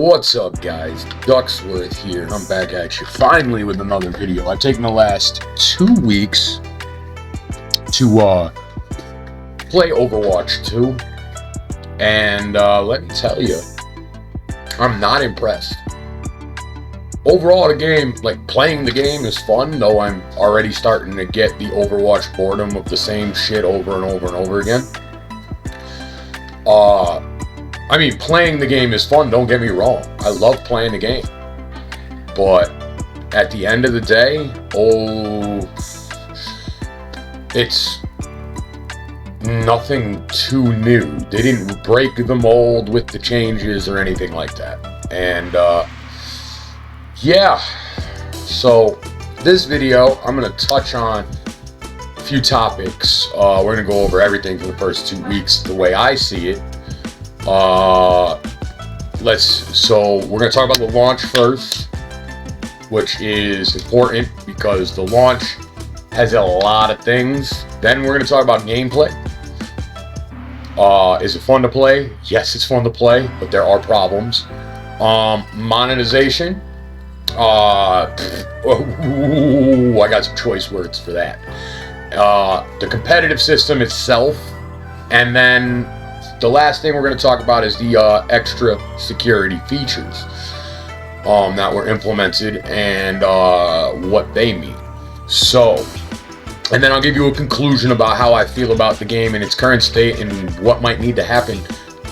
What's up, guys? Ducksworth here. I'm back at you finally with another video. I've taken the last 2 weeks to play Overwatch 2, and let me tell you, I'm not impressed. Overall, the game, like playing the game, is fun, though I'm already starting to get the Overwatch boredom of the same shit over and over and over again. I mean, playing the game is fun, don't get me wrong. I love playing the game. But at the end of the day, it's nothing too new. They didn't break the mold with the changes or anything like that. And, yeah. So, this video, I'm going to touch on a few topics. We're going to go over everything for the first 2 weeks the way I see it. So we're going to talk about the launch first, which is important because the launch has a lot of things. Then we're going to talk about gameplay. Is it fun to play? Yes, it's fun to play, but there are problems. Monetization. I got some choice words for that. The competitive system itself, and then the last thing we're going to talk about is the extra security features that were implemented and what they mean. So, and then I'll give you a conclusion about how I feel about the game in its current state and what might need to happen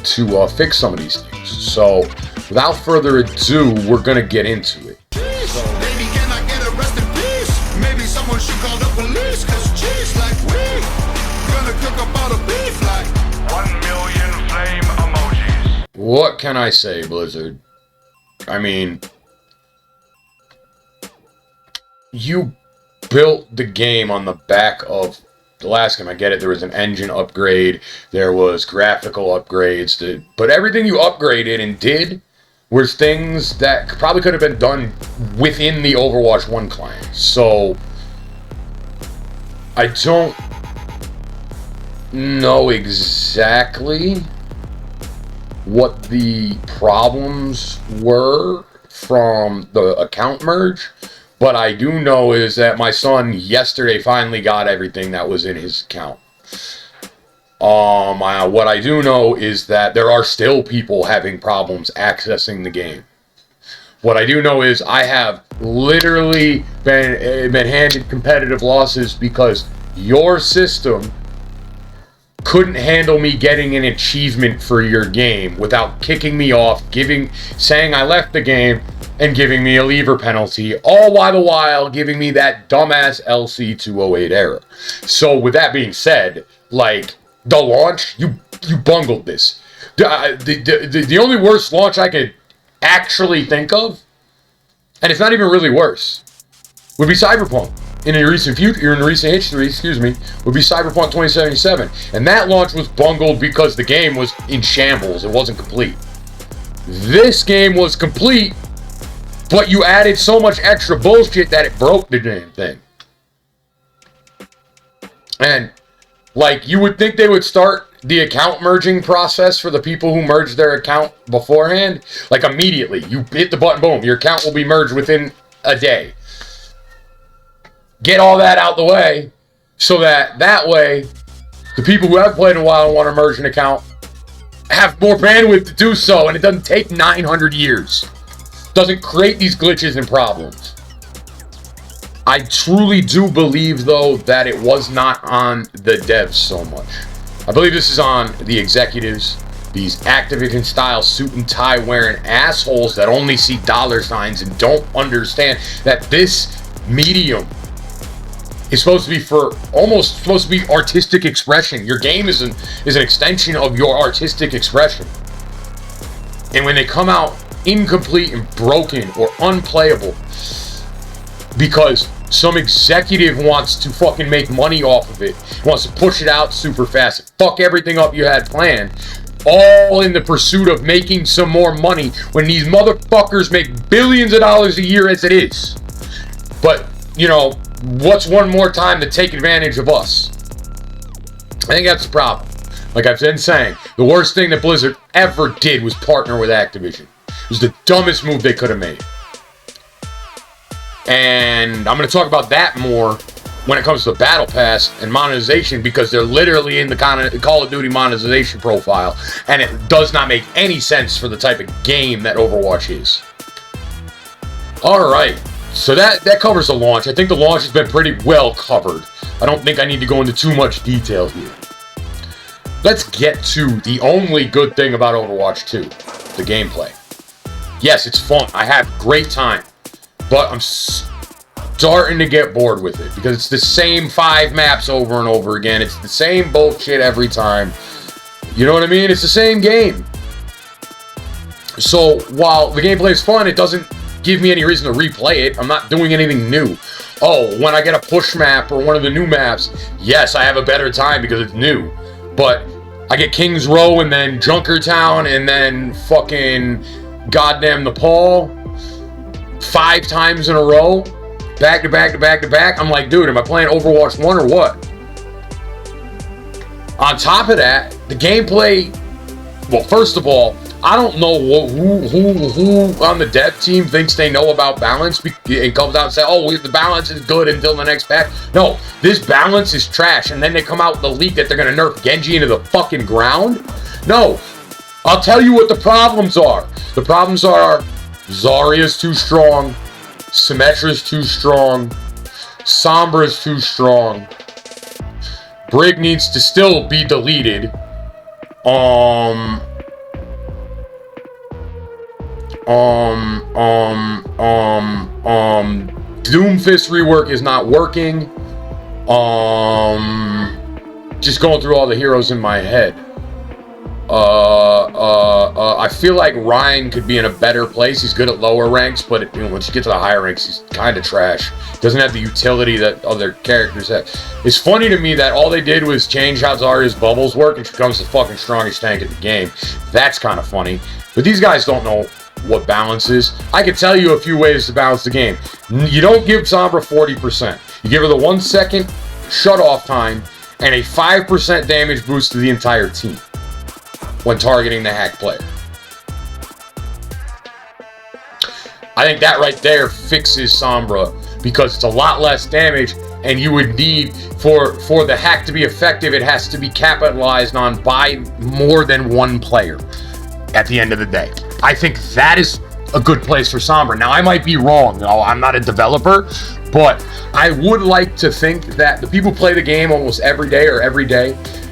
to fix some of these things. So, without further ado, we're going to get into it. Baby, can I get a rest in peace? Maybe someone should call the police, cause cheese like we gonna cook up all the beef like 1 million flame emojis. What can I say, Blizzard? I mean, you built the game on the back of the last game. I get it, there was an engine upgrade, there was graphical upgrades, but everything you upgraded and did was things that probably could have been done within the Overwatch 1 client. So, I don't know exactly what the problems were from the account merge, but I do know is that my son yesterday finally got everything that was in his account. What I do know is that there are still people having problems accessing the game. What I do know is I have literally been handed competitive losses because your system couldn't handle me getting an achievement for your game without kicking me off, saying I left the game, and giving me a leaver penalty, all the while giving me that dumbass LC208 error. So with that being said, like, the launch, you bungled this. The only worst launch I could actually think of, and it's not even really worse, would be Cyberpunk. In recent history, would be Cyberpunk 2077. And that launch was bungled because the game was in shambles. It wasn't complete. This game was complete, but you added so much extra bullshit that it broke the damn thing. And, like, you would think they would start the account merging process for the people who merged their account beforehand. Like, immediately. You hit the button, boom, your account will be merged within a day. Get all that out the way, so that way, the people who have played in a while and want to merge an account have more bandwidth to do so, and it doesn't take 900 years. Doesn't create these glitches and problems. I truly do believe, though, that it was not on the devs so much. I believe this is on the executives, these Activision-style suit and tie wearing assholes that only see dollar signs and don't understand that this medium is supposed to be artistic expression. Your game is an extension of your artistic expression. And when they come out incomplete and broken or unplayable because some executive wants to fucking make money off of it, wants to push it out super fast, fuck everything up you had planned, all in the pursuit of making some more money when these motherfuckers make billions of dollars a year as it is. But, you know, what's one more time to take advantage of us? I think that's the problem. Like I've been saying, the worst thing that Blizzard ever did was partner with Activision. It was the dumbest move they could have made. And I'm going to talk about that more when it comes to the Battle Pass and monetization, because they're literally in the Call of Duty monetization profile, and it does not make any sense for the type of game that Overwatch is. Alright, so that covers the launch. I think the launch has been pretty well covered. I don't think I need to go into too much detail here. Let's get to the only good thing about Overwatch 2, the gameplay. Yes, it's fun. I have a great time. But I'm starting to get bored with it, because it's the same 5 maps over and over again. It's the same bullshit every time. You know what I mean? It's the same game. So while the gameplay is fun, it doesn't give me any reason to replay it. I'm not doing anything new. Oh, when I get a push map or one of the new maps, yes, I have a better time because it's new. But I get King's Row and then Junkertown and then fucking goddamn Nepal 5 times in a row, back to back to back to back. I'm like, dude, am I playing Overwatch 1 or what? On top of that, the gameplay, well, first of all, I don't know who on the dev team thinks they know about balance and comes out and say, oh, the balance is good until the next patch. No, this balance is trash. And then they come out with the leak that they're going to nerf Genji into the fucking ground. No, I'll tell you what the problems are. The problems are Zarya's too strong, Symmetra's too strong, Sombra's too strong, Brig needs to still be deleted. Doomfist rework is not working. Just going through all the heroes in my head. I feel like Ryan could be in a better place. He's good at lower ranks, but once you get to the higher ranks, he's kind of trash. Doesn't have the utility that other characters have. It's funny to me that all they did was change how Zarya's bubbles work, and she becomes the fucking strongest tank in the game. That's kind of funny. But these guys don't know what balance is. I can tell you a few ways to balance the game. You don't give Sombra 40%. You give her the 1 second shut-off time and a 5% damage boost to the entire team when targeting the hack player. I think that right there fixes Sombra, because it's a lot less damage, and you would need, for the hack to be effective, it has to be capitalized on by more than one player at the end of the day. I think that is a good place for Sombra. Now, I might be wrong. No, I'm not a developer, but I would like to think that the people who play the game almost every day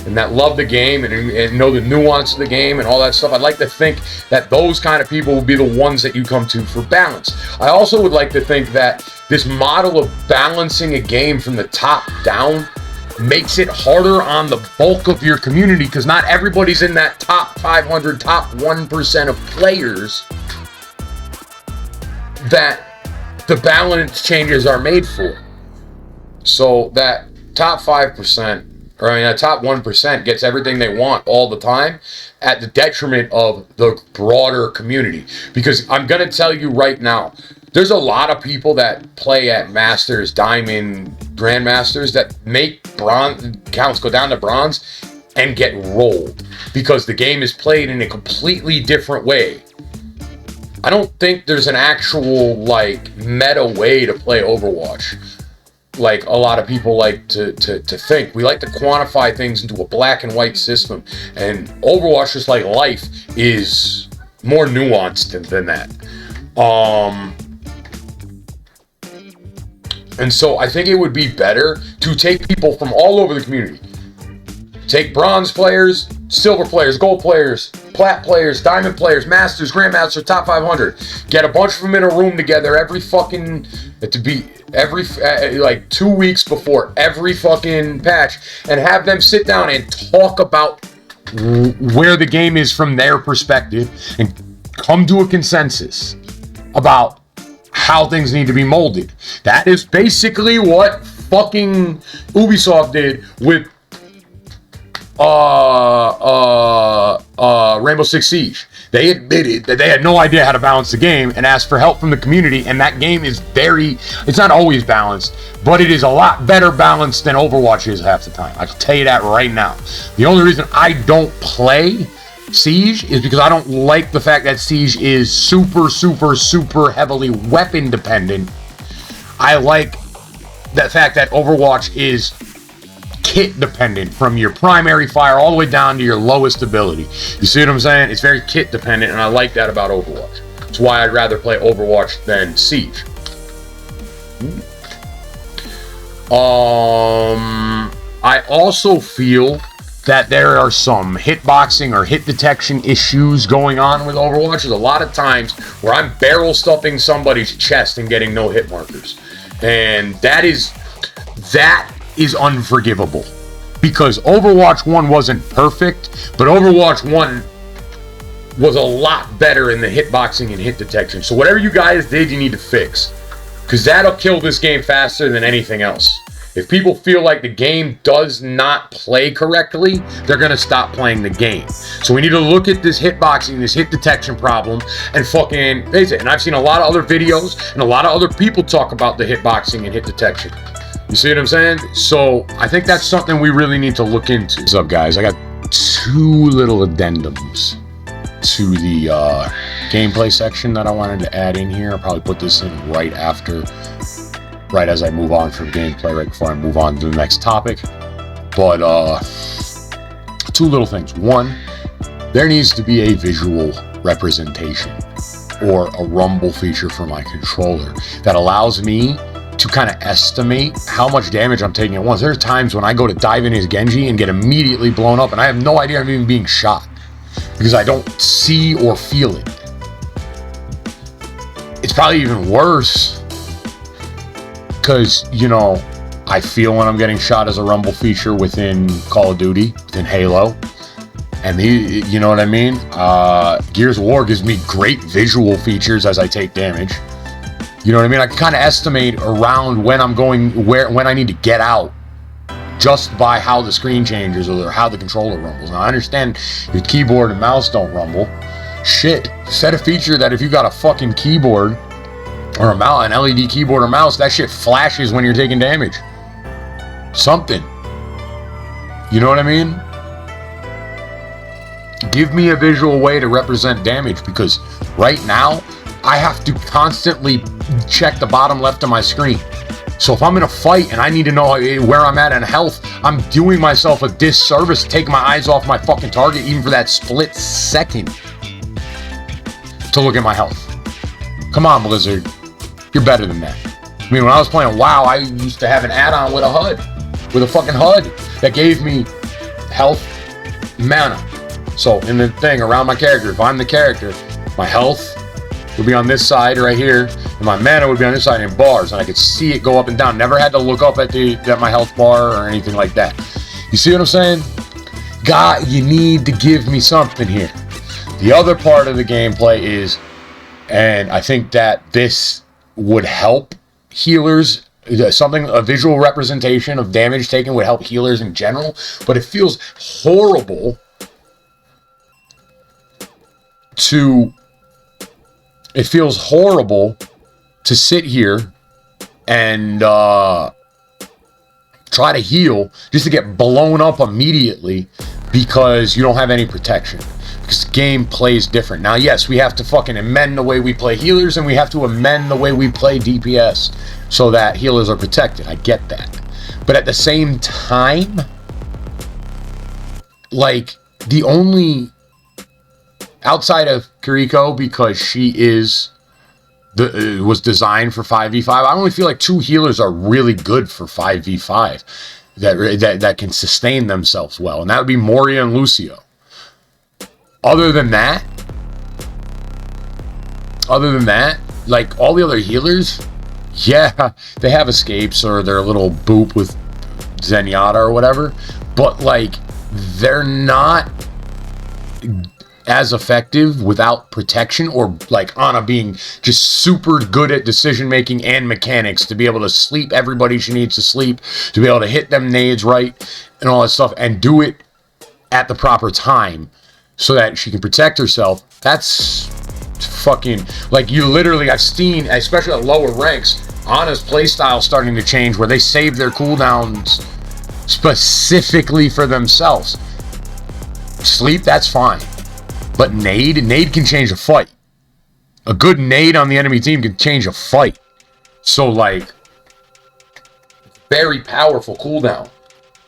and that love the game and know the nuance of the game and all that stuff, I'd like to think that those kind of people will be the ones that you come to for balance. I also would like to think that this model of balancing a game from the top down makes it harder on the bulk of your community, because not everybody's in that top 500, top 1% of players that the balance changes are made for. So that top 5%, that top 1% gets everything they want all the time at the detriment of the broader community. Because I'm going to tell you right now, there's a lot of people that play at Masters, Diamond, Grandmasters that make bronze counts go down to bronze and get rolled because the game is played in a completely different way. I don't think there's an actual meta way to play Overwatch like a lot of people like to think. We like to quantify things into a black and white system, and Overwatch, just like life, is more nuanced than that. And so I think it would be better to take people from all over the community. Take bronze players, silver players, gold players, plat players, diamond players, masters, grandmasters, top 500. Get a bunch of them in a room together every 2 weeks before every fucking patch, and have them sit down and talk about where the game is from their perspective and come to a consensus about how things need to be molded. That is basically what fucking Ubisoft did with Rainbow Six Siege. They admitted that they had no idea how to balance the game and asked for help from the community, and that game is it's not always balanced, but it is a lot better balanced than Overwatch is half the time. I can tell you that right now. The only reason I don't play Siege is because I don't like the fact that Siege is super heavily weapon dependent. I like the fact that Overwatch is kit dependent from your primary fire all the way down to your lowest ability. You see what I'm saying? It's very kit dependent, and I like that about Overwatch. That's why I'd rather play Overwatch than Siege. I also feel that there are some hitboxing or hit detection issues going on with Overwatch. There's a lot of times where I'm barrel stuffing somebody's chest and getting no hit markers. And that is unforgivable. Because Overwatch 1 wasn't perfect, but Overwatch 1 was a lot better in the hitboxing and hit detection. So whatever you guys did, you need to fix. Because that'll kill this game faster than anything else. If people feel like the game does not play correctly, they're going to stop playing the game. So we need to look at this hitboxing, this hit detection problem, and fucking face it. And I've seen a lot of other videos and a lot of other people talk about the hitboxing and hit detection. You see what I'm saying? So I think that's something we really need to look into. What's up, guys? I got 2 little addendums to the gameplay section that I wanted to add in here. I'll probably put this in right as I move on from gameplay, right before I move on to the next topic. But 2 little things. One, there needs to be a visual representation or a rumble feature for my controller that allows me to kind of estimate how much damage I'm taking at once. There's times when I go to dive in his Genji and get immediately blown up, and I have no idea I'm even being shot because I don't see or feel it. It's probably even worse because, you know, I feel when I'm getting shot as a rumble feature within Call of Duty, within Halo. And you know what I mean? Gears of War gives me great visual features as I take damage. You know what I mean? I can kind of estimate around when I'm going, when I need to get out, just by how the screen changes or how the controller rumbles. Now, I understand your keyboard and mouse don't rumble. Shit, set a feature that if you got a fucking keyboard or an LED keyboard or mouse, that shit flashes when you're taking damage. Something. You know what I mean? Give me a visual way to represent damage, because right now I have to constantly check the bottom left of my screen. So if I'm in a fight and I need to know where I'm at in health, I'm doing myself a disservice taking my eyes off my fucking target even for that split second to look at my health. Come on, Blizzard. You're better than that. I mean, when I was playing WoW, I used to have an add-on with a HUD. With a fucking HUD that gave me health, mana. So in the thing around my character, if I'm the character, my health would be on this side right here, and my mana would be on this side in bars, and I could see it go up and down. Never had to look up at my health bar or anything like that. You see what I'm saying? God, you need to give me something here. The other part of the gameplay is, and I think that this would help healers, a visual representation of damage taken would help healers in general, but it feels horrible to sit here and try to heal just to get blown up immediately because you don't have any protection, because the game plays different. Now, yes, we have to fucking amend the way we play healers, and we have to amend the way we play DPS so that healers are protected. I get that. But at the same time, like, the only, outside of Kiriko, because she was designed for 5v5, I only feel like 2 healers are really good for 5v5 that can sustain themselves well, and that would be Moria and Lucio. Other than that, like, all the other healers, yeah, they have escapes or their little boop with Zenyatta or whatever, but, like, they're not as effective without protection, or like Ana being just super good at decision making and mechanics to be able to sleep everybody she needs to sleep, to be able to hit them nades right and all that stuff, and do it at the proper time so that she can protect herself. That's fucking, like, you literally, I've seen, especially at lower ranks, Ana's playstyle starting to change where they save their cooldowns specifically for themselves. Sleep, that's fine. But nade can change a fight. A good nade on the enemy team can change a fight. So, like, very powerful cooldown.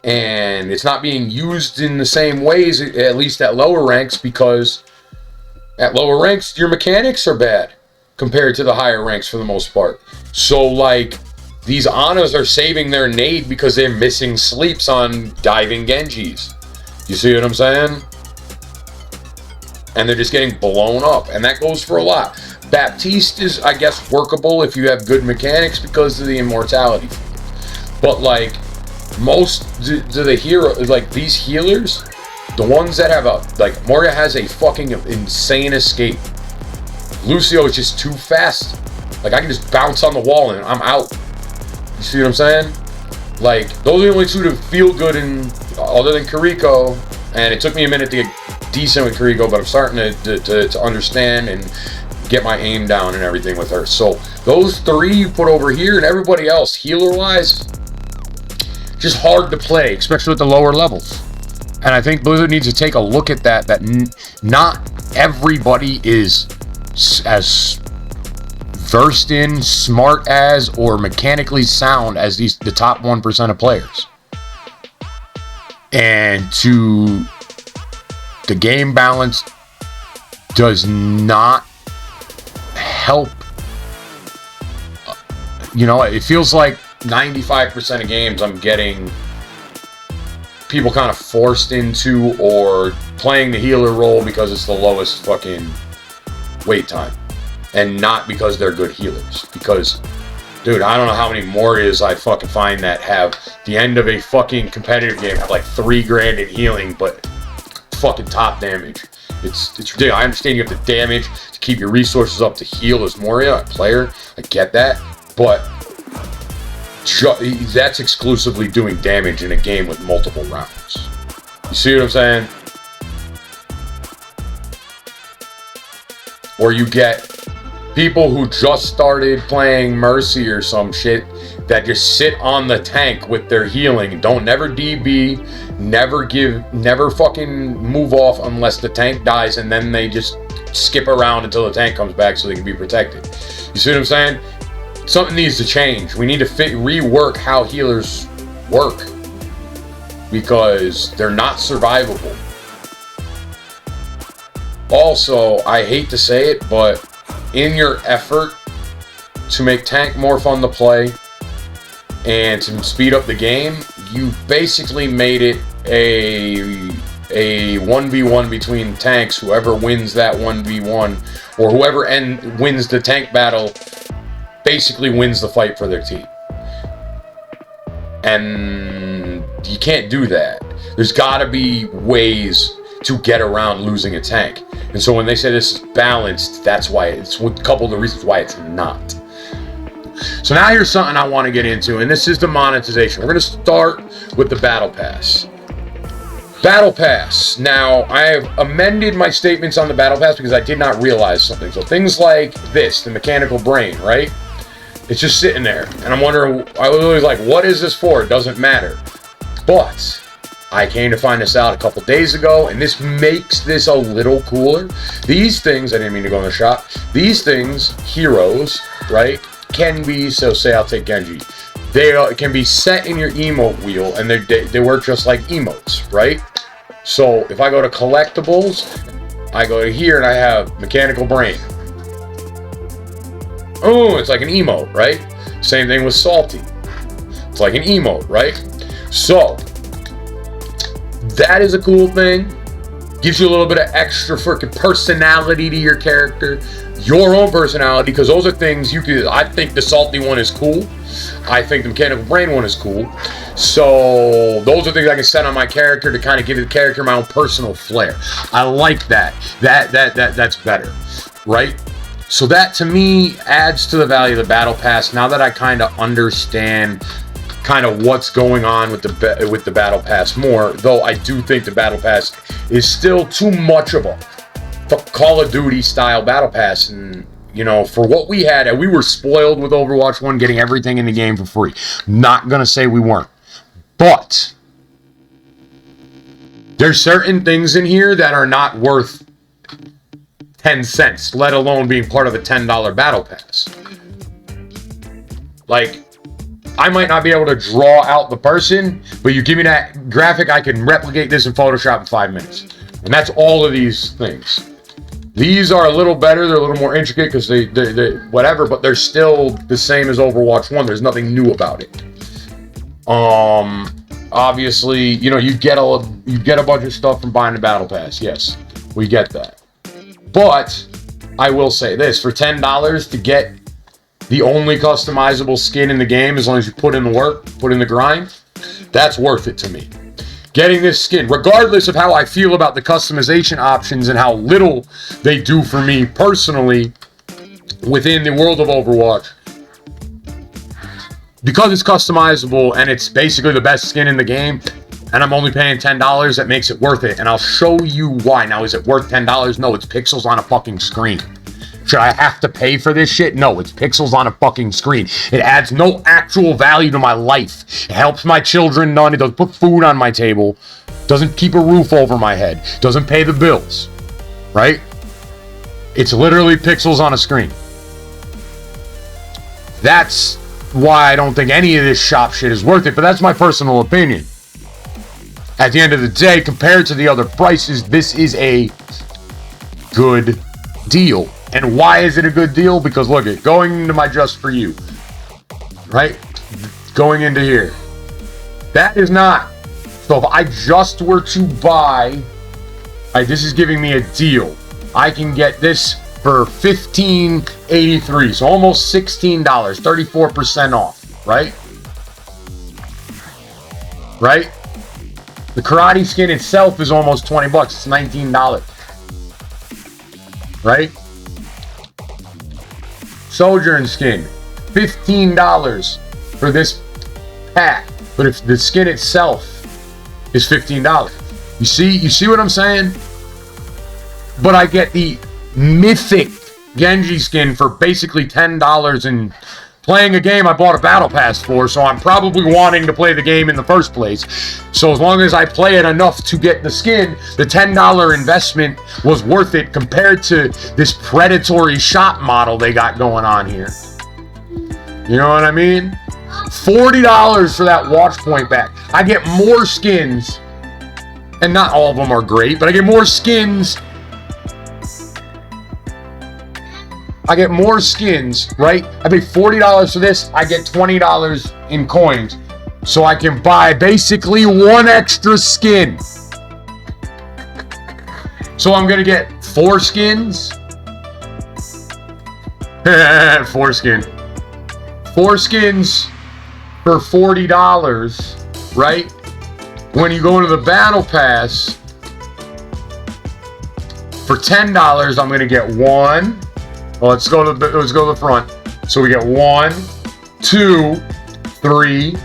And it's not being used in the same ways, at least at lower ranks, because at lower ranks, your mechanics are bad compared to the higher ranks for the most part. So, like, these Anas are saving their nade because they're missing sleeps on diving Genjis. You see what I'm saying? And they're just getting blown up. And that goes for a lot. Baptiste is, I guess, workable if you have good mechanics because of the immortality. But, like, most to the hero, like, these healers, the ones that have a, like, Moria has a fucking insane escape. Lucio is just too fast. Like, I can just bounce on the wall and I'm out. You see what I'm saying? Like, those are the only two to feel good in, other than Kiriko. And it took me a minute to get decent with Kiriko, but I'm starting to understand and get my aim down and everything with her. So those three you put over here, and everybody else, healer-wise, just hard to play, especially at the lower levels. And I think Blizzard needs to take a look at that not everybody is as versed in, smart as, or mechanically sound as the top 1% of players. And the game balance does not help. You know, it feels like 95% of games I'm getting people kind of forced into or playing the healer role because it's the lowest fucking wait time, and not because they're good healers. Because, dude, I don't know how many Morias I fucking find that have the end of a fucking competitive game have like 3 grand in healing, but fucking top damage. It's ridiculous. I understand you have to damage to keep your resources up to heal as Moria, a player. I get that, but that's exclusively doing damage in a game with multiple rounds. You see what I'm saying? Or you get people who just started playing Mercy or some shit that just sit on the tank with their healing, never DB, never fucking move off unless the tank dies, and then they just skip around until the tank comes back so they can be protected. You see what I'm saying? Something needs to change. We need to rework how healers work, because they're not survivable. Also, I hate to say it, but in your effort to make tank more fun to play and to speed up the game, you basically made it a 1v1 between tanks. Whoever wins that 1v1, or whoever wins the tank battle, basically wins the fight for their team. And you can't do that. There's gotta be ways to get around losing a tank. And so when they say this is balanced, that's why it's a couple of the reasons why it's not. So now here's something I want to get into, and this is the monetization. We're going to start with the Battle Pass. Battle Pass. Now, I have amended my statements on the Battle Pass because I did not realize something. So things like this, the mechanical brain, right? It's just sitting there. And I'm wondering, I was always like, what is this for? It doesn't matter. But I came to find this out a couple days ago, and this makes this a little cooler. These things, I didn't mean to go in the shop. These things, heroes, right, can be, so say I'll take Genji. They can be set in your emote wheel, and they work just like emotes, right? So if I go to collectibles, I go to here and I have mechanical brain. Oh, it's like an emote, right? Same thing with salty. It's like an emote, right? So that is a cool thing. Gives you a little bit of extra freaking personality to your character, your own personality, because those are things you could. I think the salty one is cool. I think the mechanical brain one is cool. So those are things I can set on my character to kind of give the character my own personal flair. I like that. That's better, right? So that to me adds to the value of the Battle Pass. Now that I kind of understand kind of what's going on with the Battle Pass more, though I do think the Battle Pass is still too much of a Call of Duty style Battle Pass. And you know, for what we had, and we were spoiled with Overwatch 1 getting everything in the game for free. Not gonna say we weren't, but there's certain things in here that are not worth 10 cents, let alone being part of the $10 battle pass. Like, I might not be able to draw out the person, but you give me that graphic, I can replicate this in Photoshop in 5 minutes. And that's all of these things. These are a little better, they're a little more intricate because they whatever, but they're still the same as Overwatch 1. There's nothing new about it. Obviously, you know, you get a bunch of stuff from buying the battle pass. Yes, we get that. But I will say this, for $10 to get the only customizable skin in the game, as long as you put in the work, put in the grind, that's worth it to me. Getting this skin, regardless of how I feel about the customization options and how little they do for me personally within the world of Overwatch, because it's customizable and it's basically the best skin in the game, and I'm only paying $10, that makes it worth it. And I'll show you why. Now, is it worth $10? No, it's pixels on a fucking screen. Should I have to pay for this shit? No, it's pixels on a fucking screen. It adds no actual value to my life. It helps my children none. It doesn't put food on my table. Doesn't keep a roof over my head. Doesn't pay the bills. Right? It's literally pixels on a screen. That's why I don't think any of this shop shit is worth it, but that's my personal opinion. At the end of the day, compared to the other prices, this is a good deal. And why is it a good deal? Because look at going into my Just For You, right? Going into here. That is not. So if I just were to buy, right, this is giving me a deal. I can get this for $15.83, so almost $16, 34% off, right? Right? The karate skin itself is almost 20 bucks. It's $19. Right? Sojourn skin, $15 for this pack. But if the skin itself is $15. You see what I'm saying? But I get the mythic Genji skin for basically $10 and playing a game I bought a battle pass for, so I'm probably wanting to play the game in the first place. So as long as I play it enough to get the skin, the $10 investment was worth it compared to this predatory shop model they got going on here. You know what I mean? $40 for that watch point back. I get more skins, and not all of them are great, but I get more skins. I get more skins, right? I pay $40 for this. I get $20 in coins. So I can buy basically one extra skin. So I'm going to get 4 skins. 4 skins. 4 skins for $40, right? When you go into the battle pass, for $10, I'm going to get 1. Well, let's go to the front. So we get 1, 2, 3,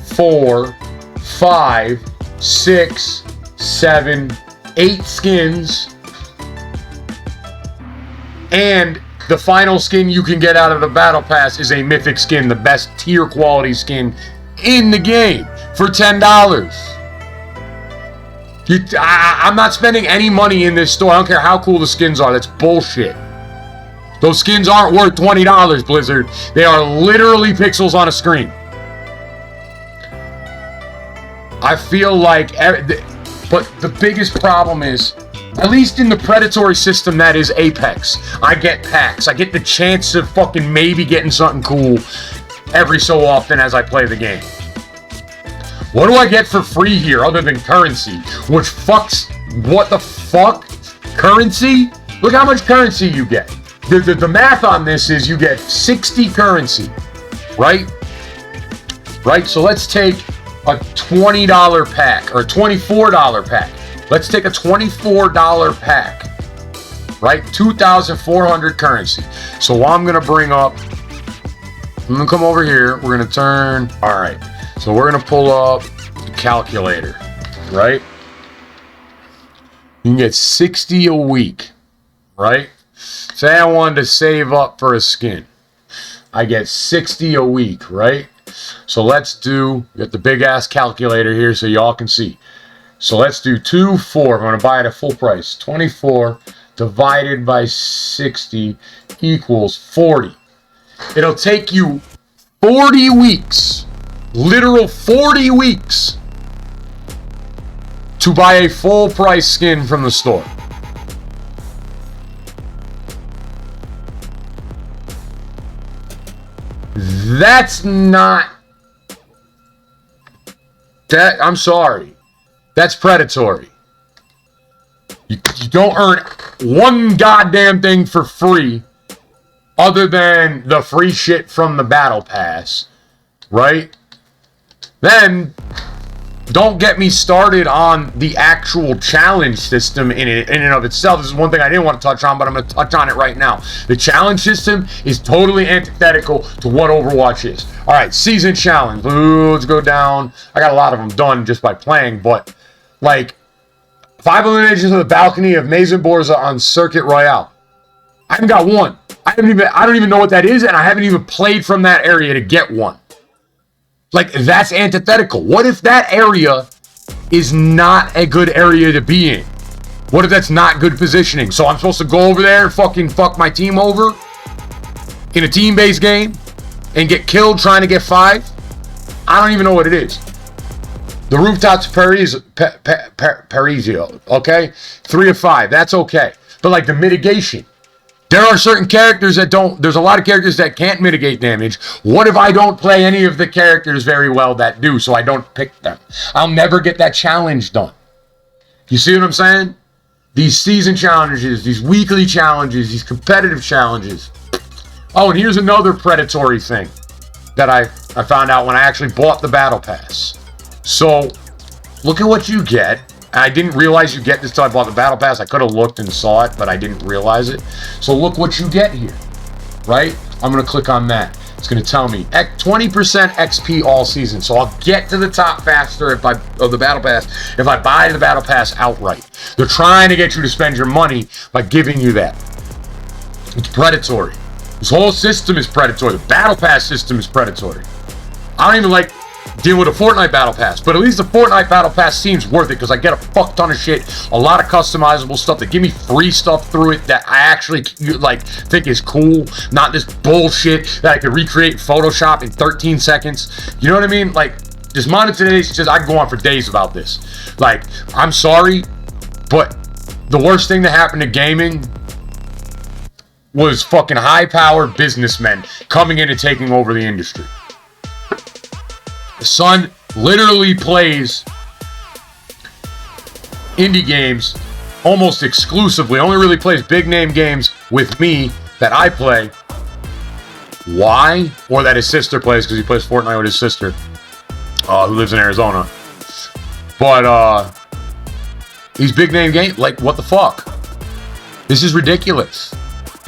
4, 5, 6, 7, 8 skins. And the final skin you can get out of the battle pass is a mythic skin, the best tier quality skin in the game for $10. I'm not spending any money in this store. I don't care how cool the skins are. That's bullshit. Those skins aren't worth $20, Blizzard. They are literally pixels on a screen. I feel like, but the biggest problem is, at least in the predatory system that is Apex, I get packs. I get the chance of fucking maybe getting something cool every so often as I play the game. What do I get for free here other than currency? Which fucks, what the fuck? Currency? Look how much currency you get. The math on this is you get 60 currency, right? Right, so let's take a $20 pack or a $24 pack. Let's take a $24 pack, right? 2,400 currency. So I'm going to bring up, I'm going to come over here. We're going to turn, all right. So we're going to pull up the calculator, right? You can get 60 a week, right? Say I wanted to save up for a skin. I get 60 a week, right? So let's do, get the big ass calculator here so y'all can see. So let's do 2, 4. I'm going to buy it at full price. 24 divided by 60 equals 40. It'll take you 40 weeks, literal 40 weeks, to buy a full price skin from the store. That's not... That, I'm sorry. That's predatory. You don't earn one goddamn thing for free other than the free shit from the battle pass, right? Then don't get me started on the actual challenge system in and of itself. This is one thing I didn't want to touch on, but I'm going to touch on it right now. The challenge system is totally antithetical to what Overwatch is. All right, season challenge. Ooh, let's go down. I got a lot of them done just by playing, but like 5 eliminations of the balcony of Mason Borza on Circuit Royale. I haven't got one. I don't even know what that is, and I haven't even played from that area to get one. Like, that's antithetical. What if that area is not a good area to be in? What if that's not good positioning? So I'm supposed to go over there and fucking fuck my team over in a team-based game and get killed trying to get 5? I don't even know what it is. The rooftops Parisio, okay? 3 of 5, that's okay. But like the mitigation, there are certain characters that don't, there's a lot of characters that can't mitigate damage. What if I don't play any of the characters very well that do, so I don't pick them? I'll never get that challenge done. You see what I'm saying? These season challenges, these weekly challenges, these competitive challenges. Oh, and here's another predatory thing that I found out when I actually bought the Battle Pass. So, look at what you get. I didn't realize you get this till I bought the Battle Pass. I could have looked and saw it, but I didn't realize it. So look what you get here, right? I'm going to click on that. It's going to tell me 20% XP all season. So I'll get to the top faster of the Battle Pass if I buy the Battle Pass outright. They're trying to get you to spend your money by giving you that. It's predatory. This whole system is predatory. The Battle Pass system is predatory. I don't even like dealing with a Fortnite Battle Pass, but at least the Fortnite Battle Pass seems worth it because I get a fuck ton of shit, a lot of customizable stuff that give me free stuff through it that I actually like think is cool, not this bullshit that I could recreate in Photoshop in 13 seconds. You know what I mean? Like, this monetization, just I can go on for days about this. Like, I'm sorry, but the worst thing that happened to gaming was fucking high-powered businessmen coming in and taking over the industry. The son literally plays indie games almost exclusively. Only really plays big name games with me that I play. Why? Or that his sister plays, because he plays Fortnite with his sister, who lives in Arizona. But these big name games, like, what the fuck? This is ridiculous.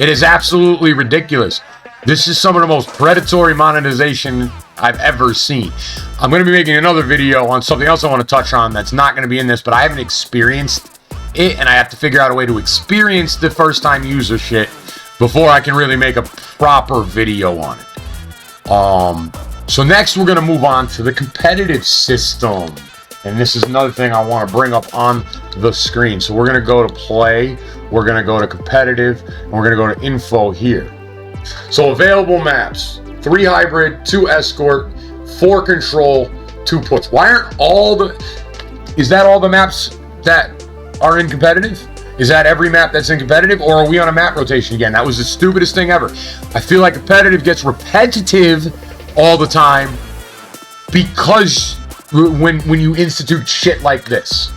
It is absolutely ridiculous. This is some of the most predatory monetization I've ever seen. I'm going to be making another video on something else I want to touch on that's not going to be in this, but I haven't experienced it, and I have to figure out a way to experience the first time user shit before I can really make a proper video on it. So next we're going to move on to the competitive system. And this is another thing I want to bring up on the screen. So we're going to go to play, we're going to go to competitive, and we're going to go to info here. So available maps: 3 hybrid, 2 escort, 4 control, 2 puts. Why aren't all the... Is that all the maps that are in competitive? Is that every map that's in competitive? Or are we on a map rotation again? That was the stupidest thing ever. I feel like competitive gets repetitive all the time because when you institute shit like this.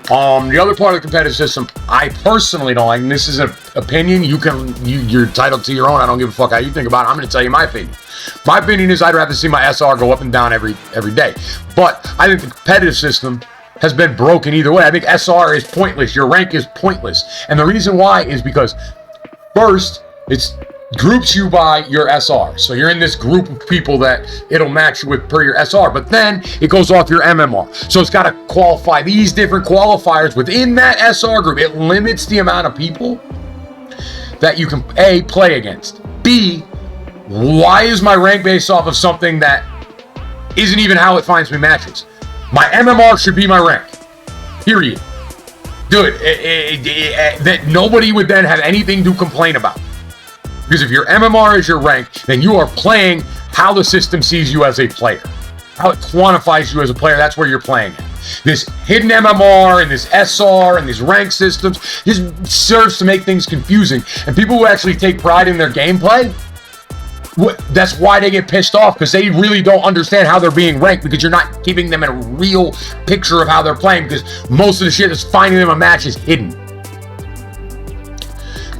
The other part of the competitive system I personally don't like, and this is an opinion, you're entitled to your own. I don't give a fuck how you think about it. I'm going to tell you my opinion. My opinion is I'd rather see my SR go up and down every day. But I think the competitive system has been broken either way. I think SR is pointless. Your rank is pointless. And the reason why is because, first, it's groups you by your SR. So you're in this group of people that it'll match you with per your SR, but then it goes off your MMR. So it's got to qualify these different qualifiers within that SR group. It limits the amount of people that you can A, play against. B, why is my rank based off of something that isn't even how it finds me matches? My MMR should be my rank. Period. Dude, that nobody would then have anything to complain about. Because if your MMR is your rank, then you are playing how the system sees you as a player. How it quantifies you as a player, that's where you're playing it. This hidden MMR and this SR and these rank systems just serves to make things confusing. And people who actually take pride in their gameplay, that's why they get pissed off, because they really don't understand how they're being ranked, because you're not giving them a real picture of how they're playing, because most of the shit that's finding them a match is hidden.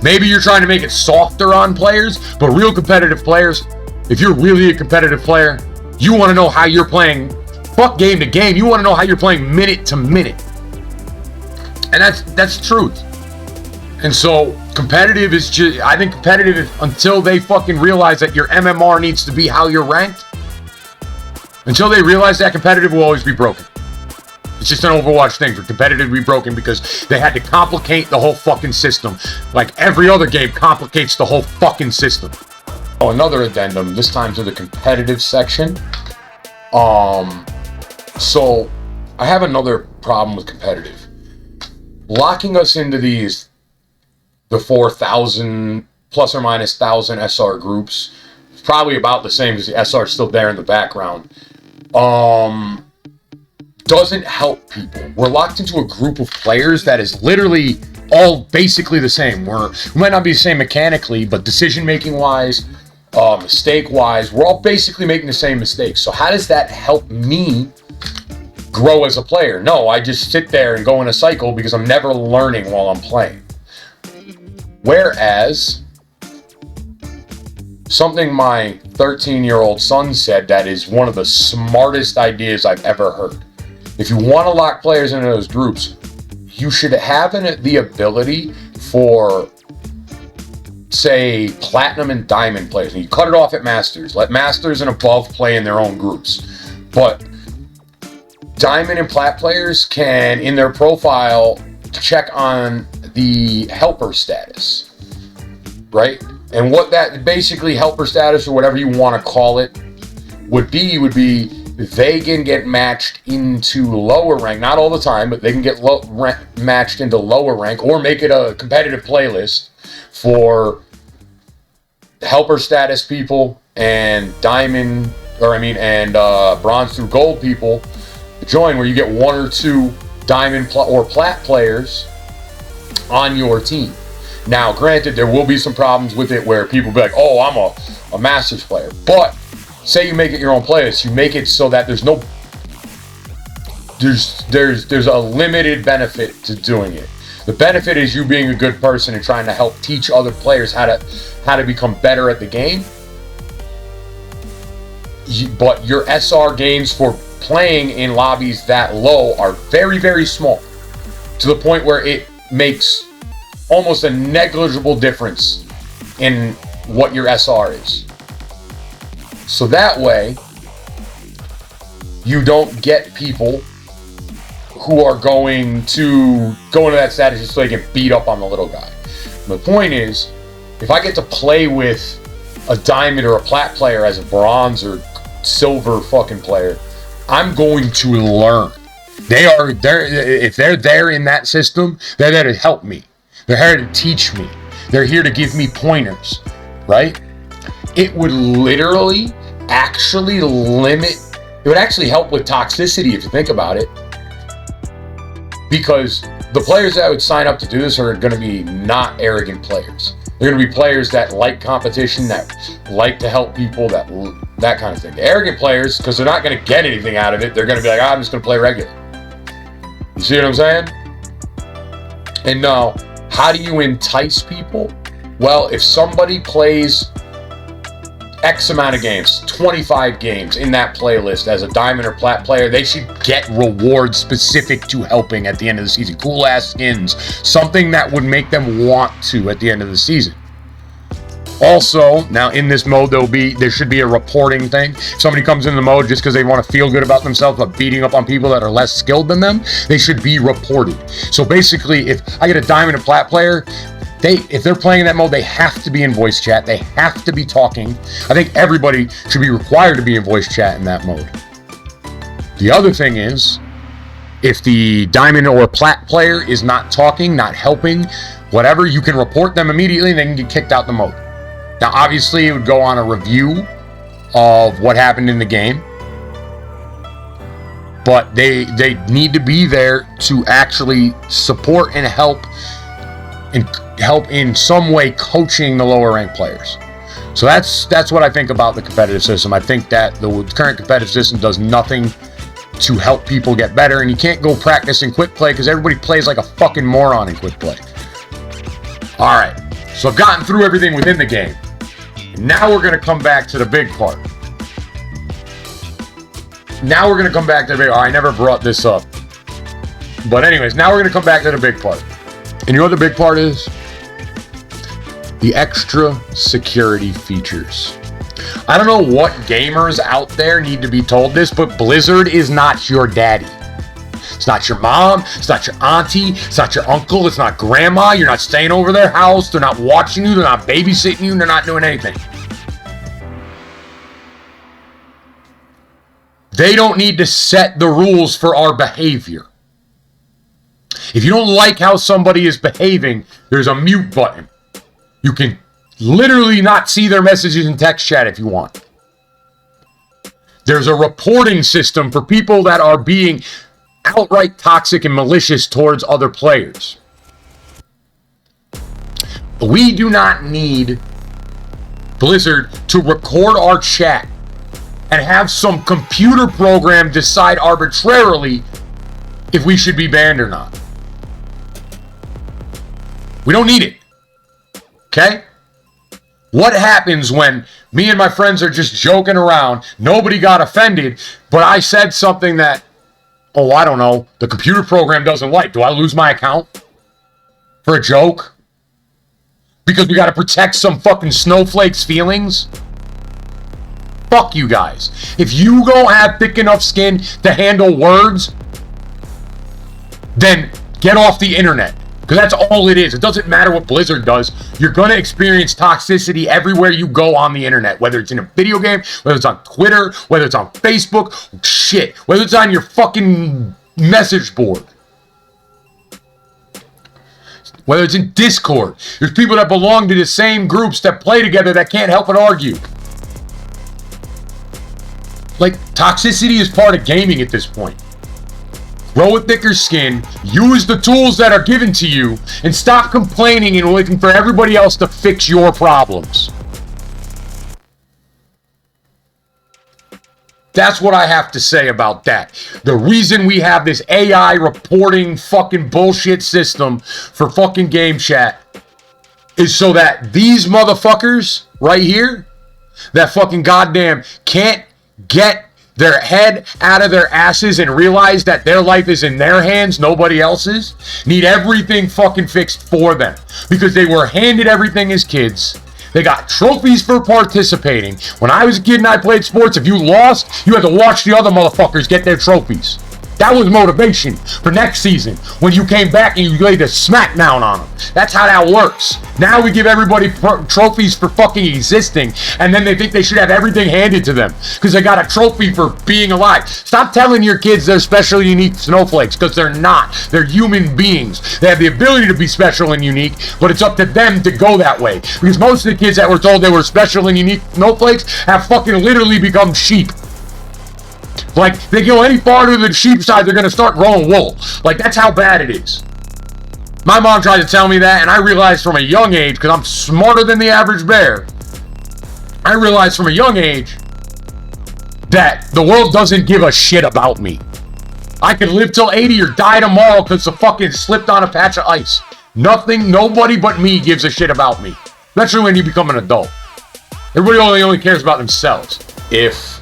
Maybe you're trying to make it softer on players, but real competitive players, if you're really a competitive player, you want to know how you're playing. Fuck game to game. You want to know how you're playing minute to minute. And that's the truth. And so competitive is just, I think competitive is, until they fucking realize that your MMR needs to be how you're ranked, until they realize that, competitive will always be broken. It's just an Overwatch thing for competitive to be broken, because they had to complicate the whole fucking system. Like every other game complicates the whole fucking system. Oh, another addendum, this time to the competitive section. So I have another problem with competitive. Locking us into the 4,000 plus or minus 1,000 SR groups, probably about the same, because the SR is still there in the background, doesn't help people. We're locked into a group of players that is literally all basically the same. We might not be the same mechanically, but decision-making wise, mistake-wise, we're all basically making the same mistakes. So how does that help me grow as a player? No, I just sit there and go in a cycle because I'm never learning while I'm playing. Whereas, something my 13-year-old son said that is one of the smartest ideas I've ever heard. If you want to lock players into those groups, you should have the ability for, say, platinum and diamond players. And you cut it off at masters. Let masters and above play in their own groups. But diamond and plat players can, in their profile, check on the helper status, right? And what that basically helper status, or whatever you want to call it, would be they can get matched into lower rank, not all the time, but they can get matched into lower rank, or make it a competitive playlist for helper status people and bronze through gold people to join, where you get one or two diamond or plat players on your team. Now, granted, there will be some problems with it where people be like, oh, I'm a Masters player. But say you make it your own playlist, you make it so that there's a limited benefit to doing it. The benefit is you being a good person and trying to help teach other players how to become better at the game. But your SR gains for playing in lobbies that low are very, very small, to the point where it makes almost a negligible difference in what your SR is. So that way, you don't get people who are going to go into that status just so they can beat up on the little guy. The point is, if I get to play with a diamond or a plat player as a bronze or silver fucking player, I'm going to learn. If they're there in that system, they're there to help me. They're here to teach me. They're here to give me pointers, right? It would literally actually it would actually help with toxicity if you think about it. Because the players that would sign up to do this are going to be not arrogant players. They're going to be players that like competition, that like to help people, that kind of thing. The arrogant players, because they're not going to get anything out of it, they're going to be like, I'm just going to play regular. You see what I'm saying? And now, how do you entice people? Well, if somebody plays X amount of games, 25 games in that playlist as a diamond or plat player, they should get rewards specific to helping at the end of the season. Cool ass skins, something that would make them want to at the end of the season. Also, now in this mode, there should be a reporting thing. If somebody comes in the mode just because they want to feel good about themselves, but beating up on people that are less skilled than them, they should be reported. So basically, if I get a diamond and plat player, if they're playing in that mode, they have to be in voice chat. They have to be talking. I think everybody should be required to be in voice chat in that mode. The other thing is, If the diamond or plat player is not talking, not helping, whatever, you can report them immediately and they can get kicked out the mode. Now, obviously, it would go on a review of what happened in the game, but they need to be there to actually support and help in some way coaching the lower ranked players. So that's what I think about the competitive system. I think that the current competitive system does nothing to help people get better, and you can't go practice in quick play because everybody plays like a fucking moron in quick play. All right, so I've gotten through everything within the game. Now we're going to come back to the big part. Oh, I never brought this up. But anyways, now we're going to come back to the big part. And you know what the big part is? The extra security features. I don't know what gamers out there need to be told this, but Blizzard is not your daddy. It's not your mom. It's not your auntie. It's not your uncle. It's not grandma. You're not staying over their house. They're not watching you. They're not babysitting you. They're not doing anything. They don't need to set the rules for our behavior. If you don't like how somebody is behaving, there's a mute button. You can literally not see their messages in text chat if you want. There's a reporting system for people that are being outright toxic and malicious towards other players. We do not need Blizzard to record our chat and have some computer program decide arbitrarily if we should be banned or not. We don't need it. Okay? What happens when me and my friends are just joking around, nobody got offended, but I said something that, oh, I don't know, the computer program doesn't like? Do I lose my account for a joke? Because we got to protect some fucking snowflake's feelings? Fuck you guys. If you don't have thick enough skin to handle words, then get off the internet. Because that's all it is. It doesn't matter what Blizzard does. You're going to experience toxicity everywhere you go on the internet. Whether it's in a video game, whether it's on Twitter, whether it's on Facebook, shit. Whether it's on your fucking message board. Whether it's in Discord. There's people that belong to the same groups that play together that can't help but argue. Like, toxicity is part of gaming at this point. Grow a thicker skin, use the tools that are given to you, and stop complaining and waiting for everybody else to fix your problems. That's what I have to say about that. The reason we have this AI reporting fucking bullshit system for fucking game chat is so that these motherfuckers right here, that fucking goddamn can't get their head out of their asses and realize that their life is in their hands, nobody else's, need everything fucking fixed for them. Because they were handed everything as kids. They got trophies for participating. When I was a kid and I played sports, if you lost, you had to watch the other motherfuckers get their trophies. That was motivation for next season when you came back and you laid a smackdown on them. That's how that works. Now we give everybody trophies for fucking existing, and then they think they should have everything handed to them because they got a trophy for being alive. Stop telling your kids they're special, unique snowflakes, because they're not. They're human beings. They have the ability to be special and unique, but it's up to them to go that way. Because most of the kids that were told they were special and unique snowflakes have fucking literally become sheep. Like, they go any farther than the sheep side, they're going to start growing wool. Like, that's how bad it is. My mom tried to tell me that, and I realized from a young age, because I'm smarter than the average bear, I realized from a young age that the world doesn't give a shit about me. I could live till 80 or die tomorrow because I fucking slipped on a patch of ice. Nothing, nobody but me gives a shit about me. Especially when you become an adult. Everybody only cares about themselves. If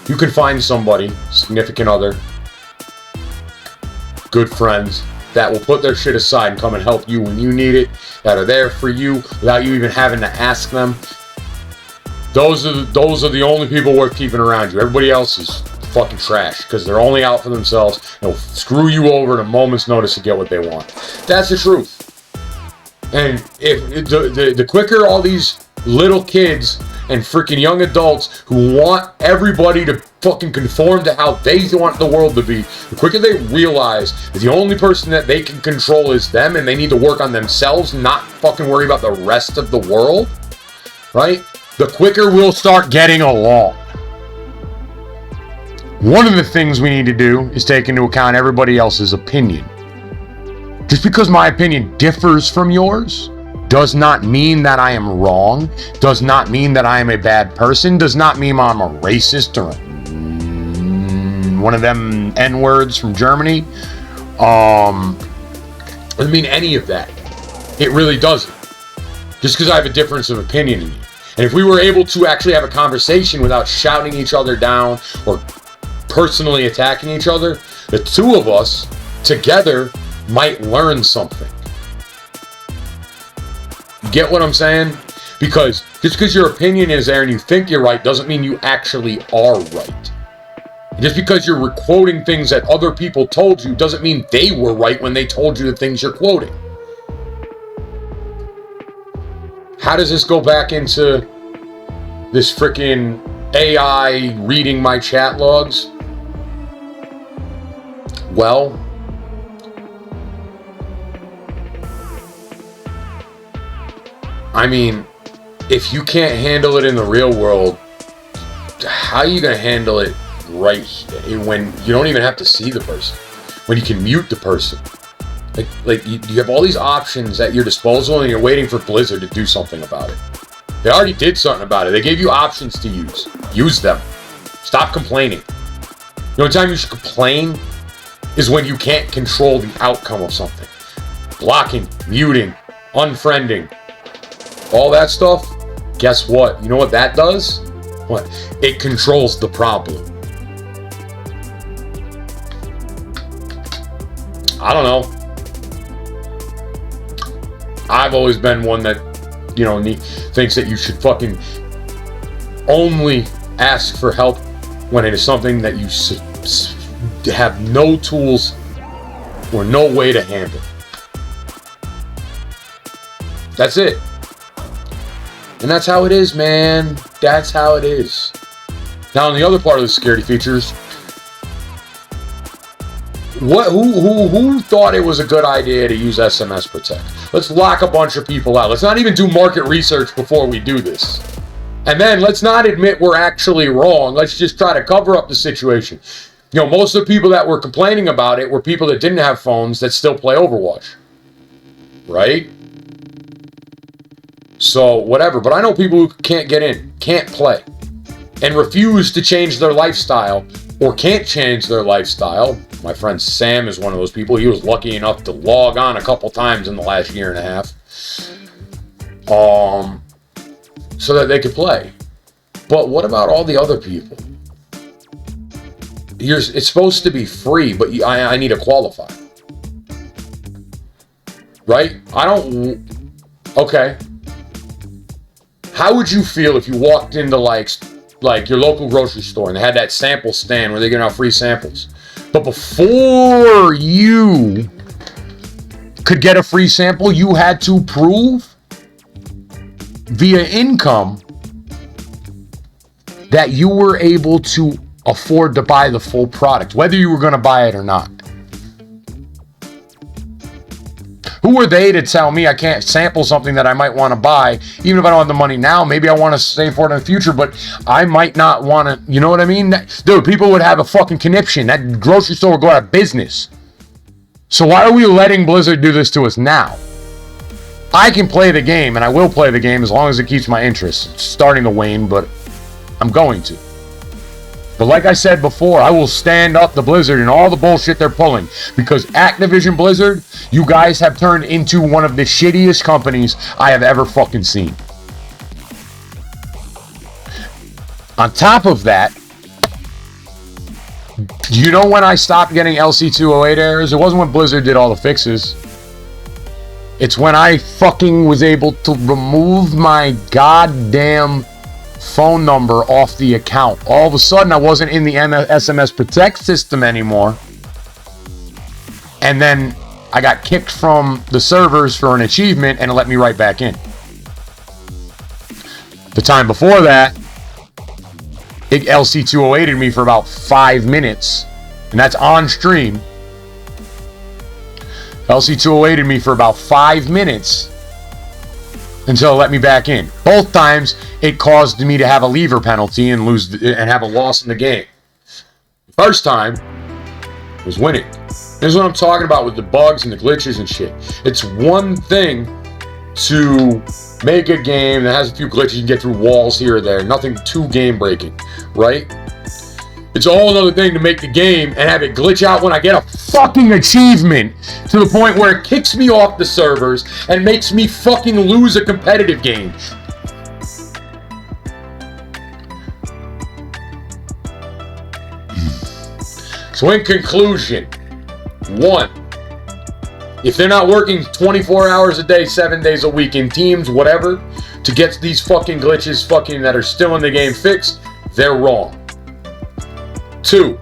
you can find somebody, significant other, good friends, that will put their shit aside and come and help you when you need it, that are there for you without you even having to ask them, those are the only people worth keeping around you. Everybody else is fucking trash because they're only out for themselves. They'll screw you over at a moment's notice to get what they want. That's the truth. And if the quicker all these little kids and freaking young adults who want everybody to fucking conform to how they want the world to be, the quicker they realize that the only person that they can control is them and they need to work on themselves, not fucking worry about the rest of the world, right? The quicker we'll start getting along. One of the things we need to do is take into account everybody else's opinion. Just because my opinion differs from yours does not mean that I am wrong, does not mean that I am a bad person, does not mean I'm a racist or one of them N-words from Germany. Doesn't mean any of that. It really doesn't. Just because I have a difference of opinion in you. And if we were able to actually have a conversation without shouting each other down or personally attacking each other, the two of us together might learn something. You get what I'm saying? Because just because your opinion is there and you think you're right doesn't mean you actually are right. Just because you're quoting things that other people told you doesn't mean they were right when they told you the things you're quoting. How does this go back into this freaking AI reading my chat logs? Well, I mean, if you can't handle it in the real world, how are you going to handle it right when you don't even have to see the person? When you can mute the person? Like you have all these options at your disposal and you're waiting for Blizzard to do something about it. They already did something about it. They gave you options to use. Use them. Stop complaining. The only time you should complain is when you can't control the outcome of something. Blocking, muting, unfriending, all that stuff. Guess what? You know what that does? What? It controls the problem. I don't know. I've always been one that, you know, thinks that you should fucking only ask for help when it is something that you have no tools or no way to handle. That's it. And that's how it is, man. That's how it is. Now, on the other part of the security features, who thought it was a good idea to use SMS Protect? Let's lock a bunch of people out. Let's not even do market research before we do this. And then let's not admit we're actually wrong. Let's just try to cover up the situation. You know, most of the people that were complaining about it were people that didn't have phones that still play Overwatch. Right? So, whatever. But I know people who can't get in, can't play, and refuse to change their lifestyle, or can't change their lifestyle. My friend Sam is one of those people. He was lucky enough to log on a couple times in the last year and a half. So that they could play. But what about all the other people? It's supposed to be free, but I need to qualify. Right? Okay. How would you feel if you walked into like your local grocery store and they had that sample stand where they're giving out free samples? But before you could get a free sample, you had to prove via income that you were able to afford to buy the full product, whether you were going to buy it or not. Who are they to tell me I can't sample something that I might want to buy, even if I don't have the money now? Maybe I want to save for it in the future, but I might not want to, you know what I mean? Dude, people would have a fucking conniption. That grocery store would go out of business. So why are we letting Blizzard do this to us now? I can play the game, and I will play the game as long as it keeps my interest. It's starting to wane, but I'm going to. But like I said before, I will stand up to Blizzard and all the bullshit they're pulling. Because Activision Blizzard, you guys have turned into one of the shittiest companies I have ever fucking seen. On top of that, you know when I stopped getting LC208 errors? It wasn't when Blizzard did all the fixes. It's when I fucking was able to remove my goddamn phone number off the account. All of a sudden, I wasn't in the SMS Protect system anymore. And then I got kicked from the servers for an achievement, and it let me right back in. The time before that, it LC208'd me for about 5 minutes, and that's on stream. LC208'd me for about 5 minutes until it let me back in. Both times, it caused me to have a lever penalty and lose and have a loss in the game. The first time was winning. This is what I'm talking about with the bugs and the glitches and shit. It's one thing to make a game that has a few glitches, you can get through walls here or there, nothing too game breaking, right? It's all another thing to make the game and have it glitch out when I get a fucking achievement to the point where it kicks me off the servers and makes me fucking lose a competitive game. So in conclusion, 1, if they're not working 24 hours a day, 7 days a week in teams, whatever, to get these fucking glitches fucking that are still in the game fixed, they're wrong. 2,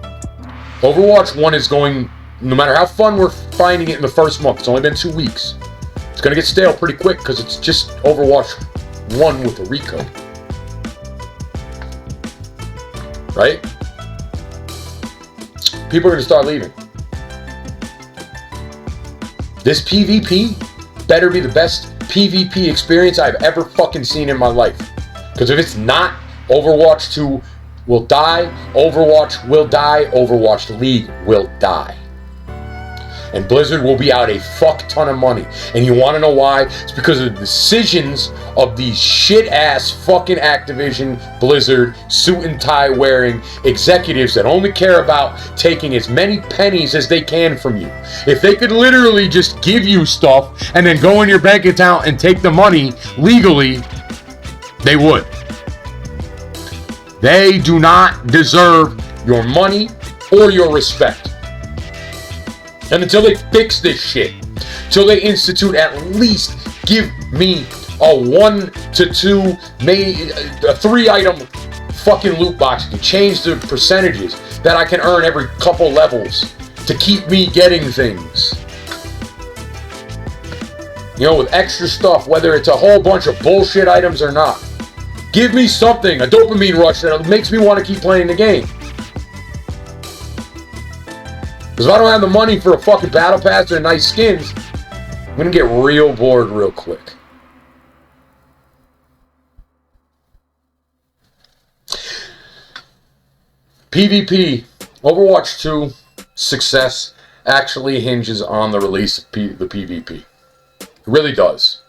Overwatch 1 is going, no matter how fun we're finding it in the first month, it's only been 2 weeks, it's going to get stale pretty quick because it's just Overwatch 1 with a recode. Right? People are going to start leaving. This PvP better be the best PvP experience I've ever fucking seen in my life. Because if it's not, Overwatch 2 will die, Overwatch will die, Overwatch League will die. And Blizzard will be out a fuck ton of money. And you want to know why? It's because of the decisions of these shit-ass fucking Activision, Blizzard, suit and tie wearing executives that only care about taking as many pennies as they can from you. If they could literally just give you stuff and then go in your bank account and take the money legally, they would. They do not deserve your money or your respect. And until they fix this shit, until they institute, at least give me a 1 to 2, maybe a 3 item fucking loot box. You can change the percentages that I can earn every couple levels to keep me getting things. You know, with extra stuff, whether it's a whole bunch of bullshit items or not. Give me something, a dopamine rush that makes me want to keep playing the game. Because if I don't have the money for a fucking battle pass or nice skins, I'm going to get real bored real quick. PvP, Overwatch 2 success actually hinges on the release of the PvP. It really does.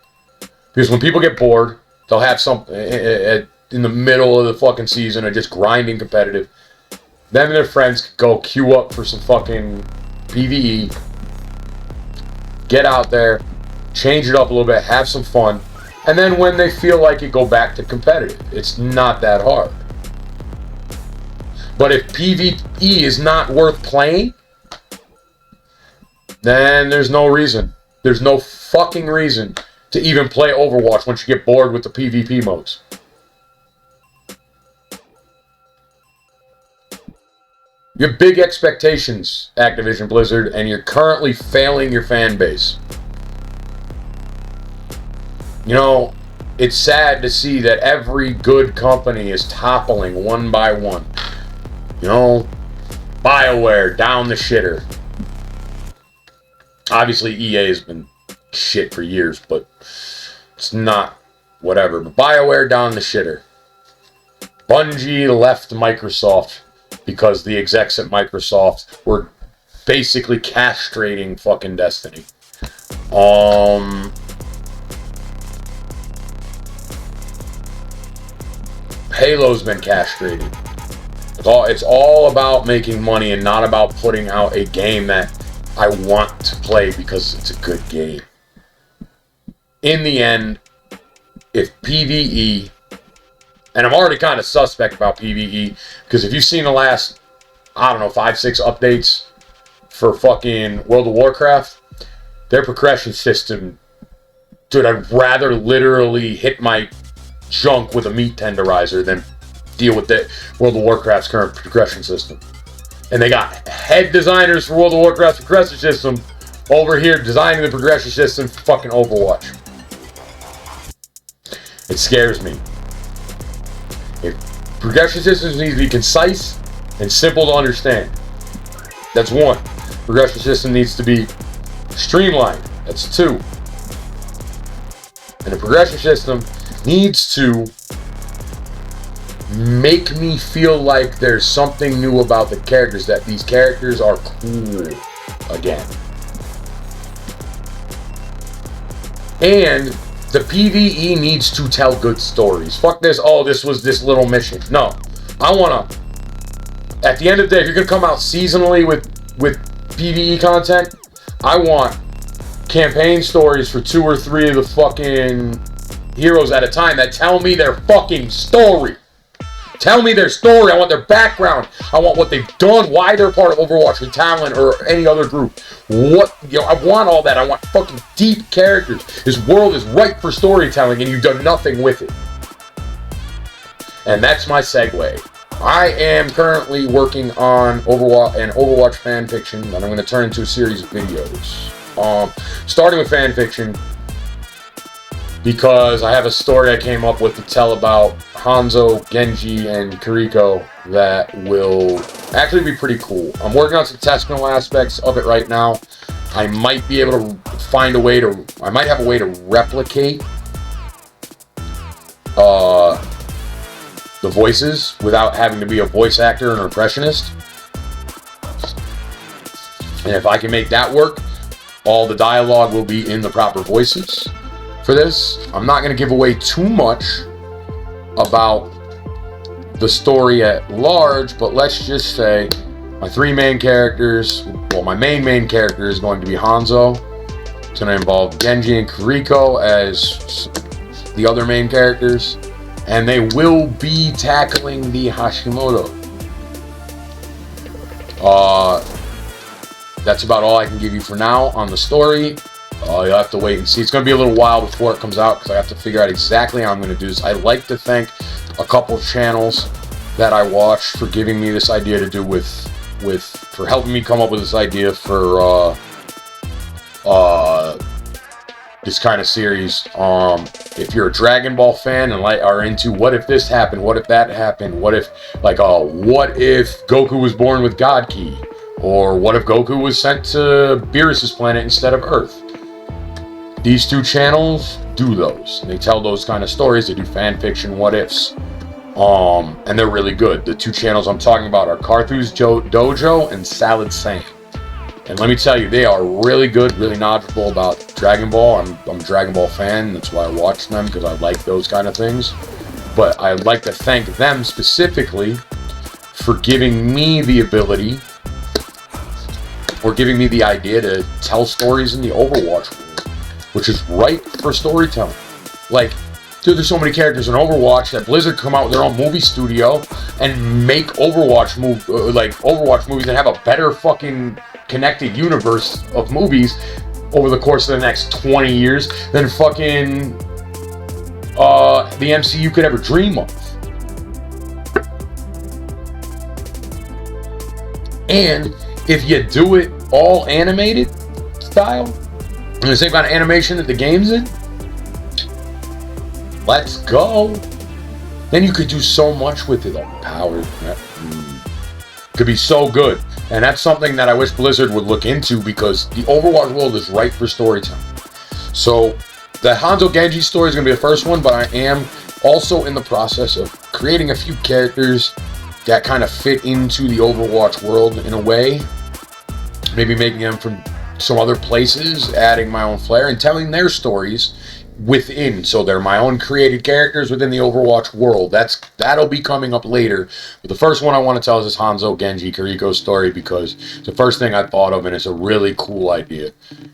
Because when people get bored, they'll have something in the middle of the fucking season of just grinding competitive. Them and their friends could go queue up for some fucking PvE. Get out there, change it up a little bit, have some fun. And then when they feel like it, go back to competitive. It's not that hard. But if PvE is not worth playing, then there's no reason. There's no fucking reason to even play Overwatch once you get bored with the PvP modes. You have big expectations, Activision Blizzard, and you're currently failing your fan base. You know, it's sad to see that every good company is toppling one by one. You know, BioWare, down the shitter. Obviously, EA has been shit for years, but it's not whatever. But BioWare, down the shitter. Bungie left Microsoft because the execs at Microsoft were basically castrating fucking Destiny. Halo's been castrated. It's all about making money and not about putting out a game that I want to play because it's a good game. In the end, if PvE, and I'm already kind of suspect about PvE, because if you've seen the last, I don't know, 5-6 updates for fucking World of Warcraft, their progression system, dude, I'd rather literally hit my junk with a meat tenderizer than deal with the World of Warcraft's current progression system. And they got head designers for World of Warcraft's progression system over here designing the progression system for fucking Overwatch. It scares me. If progression systems need to be concise and simple to understand. That's 1. Progression system needs to be streamlined. That's 2. And the progression system needs to make me feel like there's something new about the characters, that these characters are cool again. And the PvE needs to tell good stories. Fuck this, oh, this was this little mission. No. I want to, at the end of the day, if you're going to come out seasonally with PvE content, I want campaign stories for 2 or 3 of the fucking heroes at a time that tell me their fucking story. Tell me their story. I want their background. I want what they've done, why they're part of Overwatch or Talent or any other group. What, you know, I want all that. I want fucking deep characters. This world is ripe for storytelling and you've done nothing with it. And that's my segue. I am currently working on Overwatch fan fiction that I'm going to turn into a series of videos. Starting with fan fiction, because I have a story I came up with to tell about Hanzo, Genji, and Kiriko that will actually be pretty cool. I'm working on some technical aspects of it right now. I might be able to find a way to, I might have a way to replicate the voices without having to be a voice actor and an impressionist. And if I can make that work, all the dialogue will be in the proper voices. For this, I'm not going to give away too much about the story at large, but let's just say my 3 main characters, well, my main character is going to be Hanzo. It's going to involve Genji and Kiriko as the other main characters, and they will be tackling the Hashimoto. That's about all I can give you for now on the story. You'll have to wait and see. It's going to be a little while before it comes out because I have to figure out exactly how I'm going to do this. I'd like to thank a couple channels that I watched for giving me this idea to do for helping me come up with this idea for this kind of series. If you're a Dragon Ball fan and are into what if this happened, what if that happened, what if what if Goku was born with God Ki, or what if Goku was sent to Beerus's planet instead of Earth. These 2 channels do those. They tell those kind of stories. They do fan fiction, what ifs. And they're really good. The 2 channels I'm talking about are Carthu's Dojo and Salad Sand. And let me tell you, they are really good, really knowledgeable about Dragon Ball. I'm a Dragon Ball fan. That's why I watch them, because I like those kind of things. But I'd like to thank them specifically for giving me the ability, or giving me the idea to tell stories in the Overwatch world, which is ripe for storytelling. Like, dude, there's so many characters in Overwatch that Blizzard come out with their own movie studio and make Overwatch movies and have a better fucking connected universe of movies over the course of the next 20 years than fucking the MCU could ever dream of. And if you do it all animated style, and the same kind of animation that the game's in, let's go. Then you could do so much with it. Power could be so good. And that's something that I wish Blizzard would look into, because the Overwatch world is ripe for storytelling. So the Hanzo Genji story is going to be the first one, but I am also in the process of creating a few characters that kind of fit into the Overwatch world in a way. Maybe making them from some other places, adding my own flair, and telling their stories within. So they're my own created characters within the Overwatch world. That'll be coming up later. But the first one I want to tell is this Hanzo Genji Kiriko story, because it's the first thing I thought of, and it's a really cool idea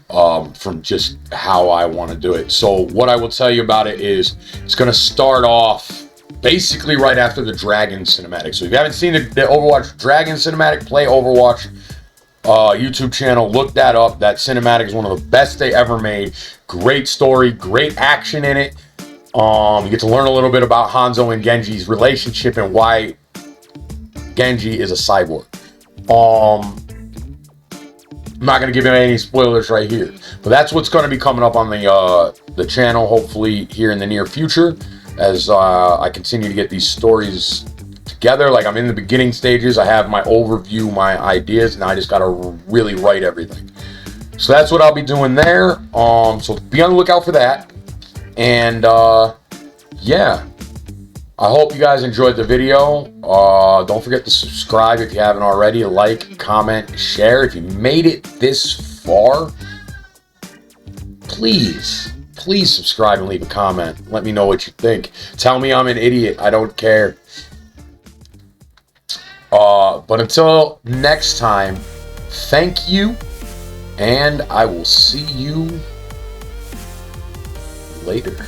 from just how I want to do it. So what I will tell you about it is it's going to start off basically right after the Dragon cinematic. So if you haven't seen the Overwatch Dragon cinematic, play Overwatch YouTube channel, look that up. That cinematic is one of the best they ever made. Great story, great action in it. You get to learn a little bit about Hanzo and Genji's relationship and why Genji is a cyborg. I'm not going to give you any spoilers right here, but that's what's going to be coming up on the channel, hopefully here in the near future. as I continue to get these stories together. Like, I'm in the beginning stages. I have my overview, my ideas, and I just got to really write everything. So that's what I'll be doing there. So be on the lookout for that. And yeah, I hope you guys enjoyed the video. Don't forget to subscribe if you haven't already. Like, comment, share. If you made it this far, please subscribe and leave a comment. Let me know what you think. Tell me I'm an idiot. I don't care. But until next time, thank you, and I will see you later.